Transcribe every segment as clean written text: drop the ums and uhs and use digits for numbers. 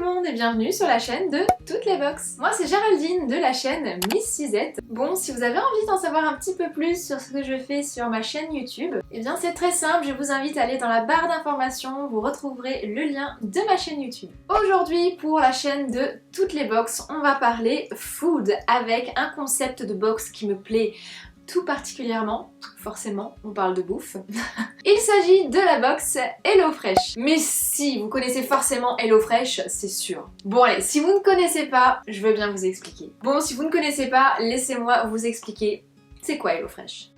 le monde et bienvenue sur la chaîne de Toutes les Box. Moi c'est Géraldine de la chaîne Miss Suzette. Bon, si vous avez envie d'en savoir un petit peu plus sur ce que je fais sur ma chaîne YouTube, eh bien c'est très simple, je vous invite à aller dans la barre d'informations, vous retrouverez le lien de ma chaîne YouTube. Aujourd'hui pour la chaîne de Toutes les Box, on va parler food avec un concept de box qui me plaît tout particulièrement, forcément, on parle de bouffe. Il s'agit de la box HelloFresh. Mais si, vous connaissez forcément HelloFresh, c'est sûr. Bon allez, si vous ne connaissez pas, je veux bien vous expliquer. Bon, si vous ne connaissez pas, laissez-moi vous expliquer c'est quoi HelloFresh.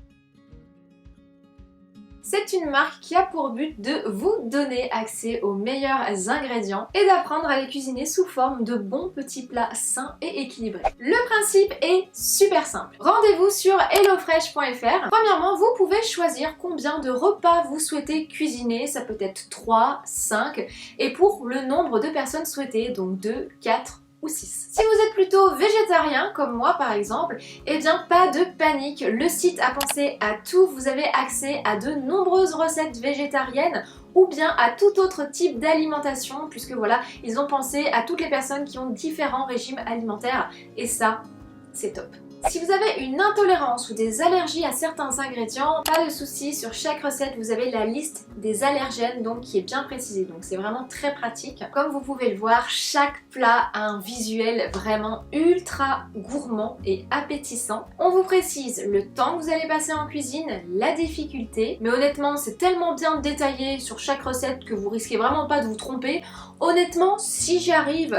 C'est une marque qui a pour but de vous donner accès aux meilleurs ingrédients et d'apprendre à les cuisiner sous forme de bons petits plats sains et équilibrés. Le principe est super simple. Rendez-vous sur hellofresh.fr. Premièrement, vous pouvez choisir combien de repas vous souhaitez cuisiner. Ça peut être 3, 5 et pour le nombre de personnes souhaitées, donc 2, 4 ou 6. Si vous êtes plutôt végétarien comme moi par exemple, eh bien pas de panique, le site a pensé à tout, vous avez accès à de nombreuses recettes végétariennes ou bien à tout autre type d'alimentation puisque voilà, ils ont pensé à toutes les personnes qui ont différents régimes alimentaires et ça, c'est top. Si vous avez une intolérance ou des allergies à certains ingrédients, pas de souci, sur chaque recette vous avez la liste des allergènes donc qui est bien précisée, donc c'est vraiment très pratique. Comme vous pouvez le voir, chaque plat a un visuel vraiment ultra gourmand et appétissant. On vous précise le temps que vous allez passer en cuisine, la difficulté, mais honnêtement c'est tellement bien détaillé sur chaque recette que vous risquez vraiment pas de vous tromper. Honnêtement, si j'y arrive,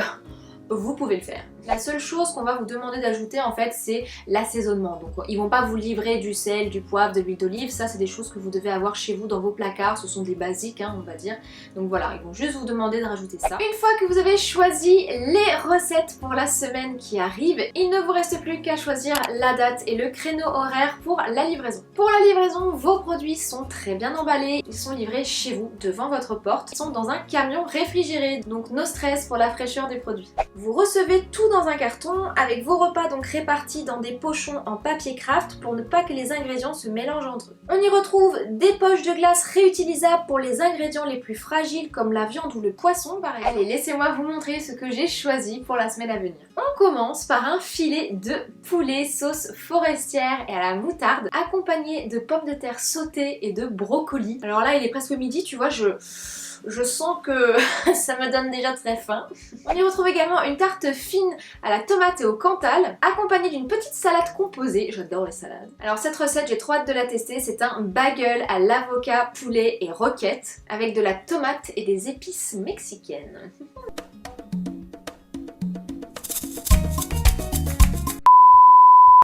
vous pouvez le faire. La seule chose qu'on va vous demander d'ajouter en fait c'est l'assaisonnement. Donc ils vont pas vous livrer du sel, du poivre, de l'huile d'olive, ça c'est des choses que vous devez avoir chez vous dans vos placards, ce sont des basiques on va dire. Donc voilà, ils vont juste vous demander de rajouter ça. Une fois que vous avez choisi les recettes pour la semaine qui arrive, il ne vous reste plus qu'à choisir la date et le créneau horaire pour la livraison. Pour la livraison, vos produits sont très bien emballés, ils sont livrés chez vous, devant votre porte, ils sont dans un camion réfrigéré, donc no stress pour la fraîcheur des produits. Vous recevez tout dans un carton avec vos repas donc répartis dans des pochons en papier craft pour ne pas que les ingrédients se mélangent entre eux. On y retrouve des poches de glace réutilisables pour les ingrédients les plus fragiles comme la viande ou le poisson par exemple. Allez, laissez-moi vous montrer ce que j'ai choisi pour la semaine à venir. On commence par un filet de poulet sauce forestière et à la moutarde accompagné de pommes de terre sautées et de brocolis. Alors là il est presque midi, tu vois, je sens que ça me donne déjà très faim. On y retrouve également une tarte fine à la tomate et au Cantal, accompagnée d'une petite salade composée. J'adore les salades. Alors cette recette, j'ai trop hâte de la tester. C'est un bagel à l'avocat, poulet et roquette, avec de la tomate et des épices mexicaines.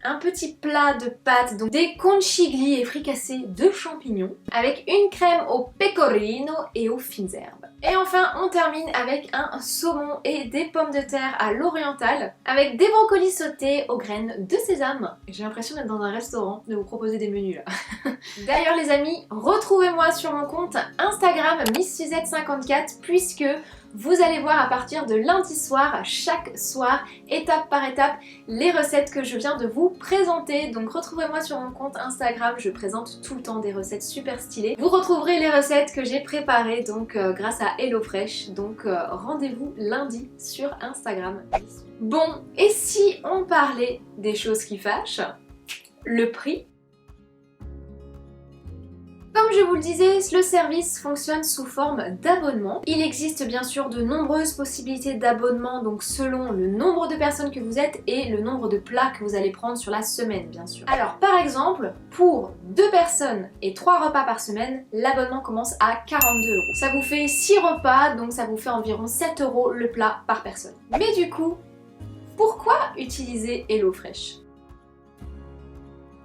Un petit plat de pâtes, donc des conchigli et fricassés de champignons, avec une crème au pecorino et aux fines herbes. Et enfin, on termine avec un saumon et des pommes de terre à l'oriental, avec des brocolis sautés aux graines de sésame. J'ai l'impression d'être dans un restaurant, de vous proposer des menus là. D'ailleurs les amis, retrouvez-moi sur mon compte Instagram MissSuzette54 puisque vous allez voir à partir de lundi soir, chaque soir, étape par étape, les recettes que je viens de vous présenter. Donc retrouvez-moi sur mon compte Instagram, je présente tout le temps des recettes super stylées. Vous retrouverez les recettes que j'ai préparées donc grâce à HelloFresh. Donc rendez-vous lundi sur Instagram. Bon, et si on parlait des choses qui fâchent, le prix. Comme je vous le disais, le service fonctionne sous forme d'abonnement. Il existe bien sûr de nombreuses possibilités d'abonnement, donc selon le nombre de personnes que vous êtes et le nombre de plats que vous allez prendre sur la semaine bien sûr. Alors par exemple, pour 2 personnes et 3 repas par semaine, l'abonnement commence à 42 €. Ça vous fait 6 repas, donc ça vous fait environ 7 € le plat par personne. Mais du coup, pourquoi utiliser HelloFresh ?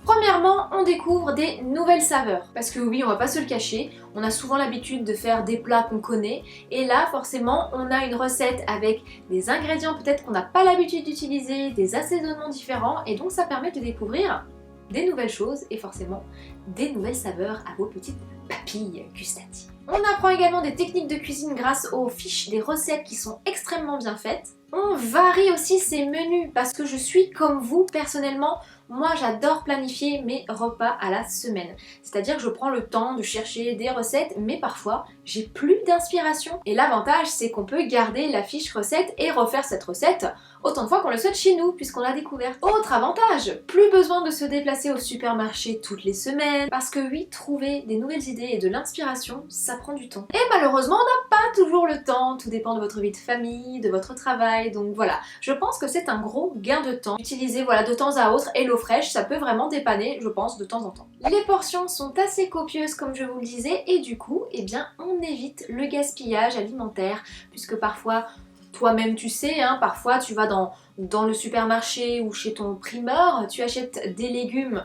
Premièrement, on découvre des nouvelles saveurs. Parce que oui, on va pas se le cacher, on a souvent l'habitude de faire des plats qu'on connaît. Et là, forcément, on a une recette avec des ingrédients peut-être qu'on n'a pas l'habitude d'utiliser, des assaisonnements différents. Et donc ça permet de découvrir des nouvelles choses et forcément des nouvelles saveurs à vos petites papilles gustatives. On apprend également des techniques de cuisine grâce aux fiches des recettes qui sont extrêmement bien faites. On varie aussi ses menus parce que je suis comme vous personnellement. Moi j'adore planifier mes repas à la semaine. C'est-à-dire que je prends le temps de chercher des recettes, mais parfois j'ai plus d'inspiration. Et l'avantage c'est qu'on peut garder la fiche recette et refaire cette recette autant de fois qu'on le souhaite chez nous puisqu'on l'a découverte. Autre avantage, plus besoin de se déplacer au supermarché toutes les semaines parce que oui, trouver des nouvelles idées et de l'inspiration, ça prend du temps. Et malheureusement on n'a pas toujours le temps, tout dépend de votre vie de famille, de votre travail, donc voilà. Je pense que c'est un gros gain de temps. Utiliser voilà de temps à autre HelloFresh, ça peut vraiment dépanner, je pense, de temps en temps. Les portions sont assez copieuses comme je vous le disais et du coup, eh bien, on évite le gaspillage alimentaire puisque parfois toi-même tu sais, hein, parfois tu vas dans le supermarché ou chez ton primeur, tu achètes des légumes,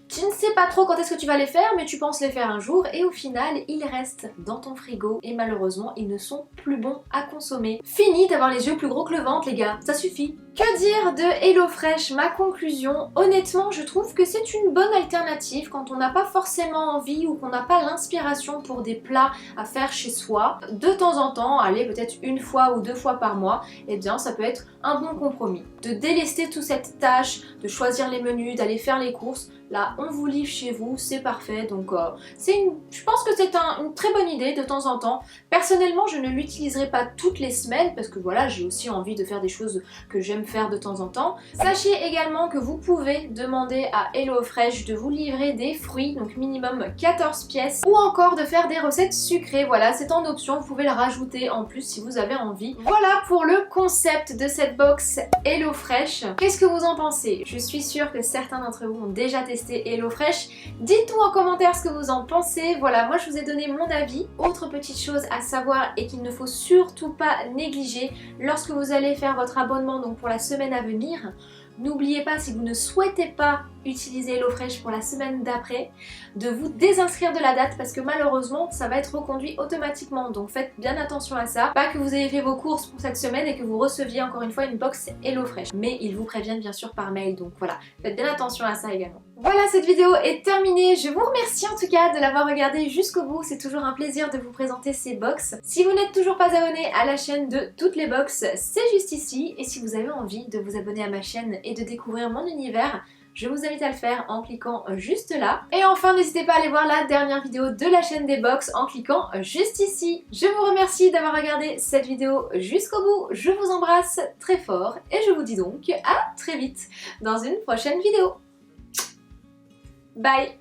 tu ne sais pas trop quand est-ce que tu vas les faire, mais tu penses les faire un jour et au final, ils restent dans ton frigo et malheureusement, ils ne sont plus bons à consommer. Fini d'avoir les yeux plus gros que le ventre, les gars, ça suffit. Que dire de HelloFresh? Ma conclusion, honnêtement, je trouve que c'est une bonne alternative quand on n'a pas forcément envie ou qu'on n'a pas l'inspiration pour des plats à faire chez soi. De temps en temps, allez, peut-être une fois ou deux fois par mois, eh bien, ça peut être un bon compromis. De délester toute cette tâche, de choisir les menus, d'aller faire les courses, là, on vous livre chez vous, c'est parfait. Donc, je pense que c'est une très bonne idée de temps en temps. Personnellement, je ne l'utiliserai pas toutes les semaines parce que voilà, j'ai aussi envie de faire des choses que j'aime faire de temps en temps. Sachez également que vous pouvez demander à HelloFresh de vous livrer des fruits, donc minimum 14 pièces, ou encore de faire des recettes sucrées. Voilà, c'est en option, vous pouvez le rajouter en plus si vous avez envie. Voilà pour le concept de cette box HelloFresh. Qu'est-ce que vous en pensez? Je suis sûre que certains d'entre vous ont déjà testé HelloFresh. Dites-nous en commentaire ce que vous en pensez. Voilà, moi je vous ai donné mon avis. Autre petite chose à savoir et qu'il ne faut surtout pas négliger lorsque vous allez faire votre abonnement donc pour la semaine à venir, n'oubliez pas, si vous ne souhaitez pas utiliser HelloFresh pour la semaine d'après, de vous désinscrire de la date parce que malheureusement ça va être reconduit automatiquement, donc faites bien attention à ça. Pas que vous ayez fait vos courses pour cette semaine et que vous receviez encore une fois une box HelloFresh, mais ils vous préviennent bien sûr par mail, donc voilà, faites bien attention à ça également. Voilà, cette vidéo est terminée, je vous remercie en tout cas de l'avoir regardée jusqu'au bout, c'est toujours un plaisir de vous présenter ces box. Si vous n'êtes toujours pas abonné à la chaîne de toutes les box, c'est juste ici, et si vous avez envie de vous abonner à ma chaîne et de découvrir mon univers, je vous invite à le faire en cliquant juste là. Et enfin, n'hésitez pas à aller voir la dernière vidéo de la chaîne des box en cliquant juste ici. Je vous remercie d'avoir regardé cette vidéo jusqu'au bout. Je vous embrasse très fort et je vous dis donc à très vite dans une prochaine vidéo. Bye!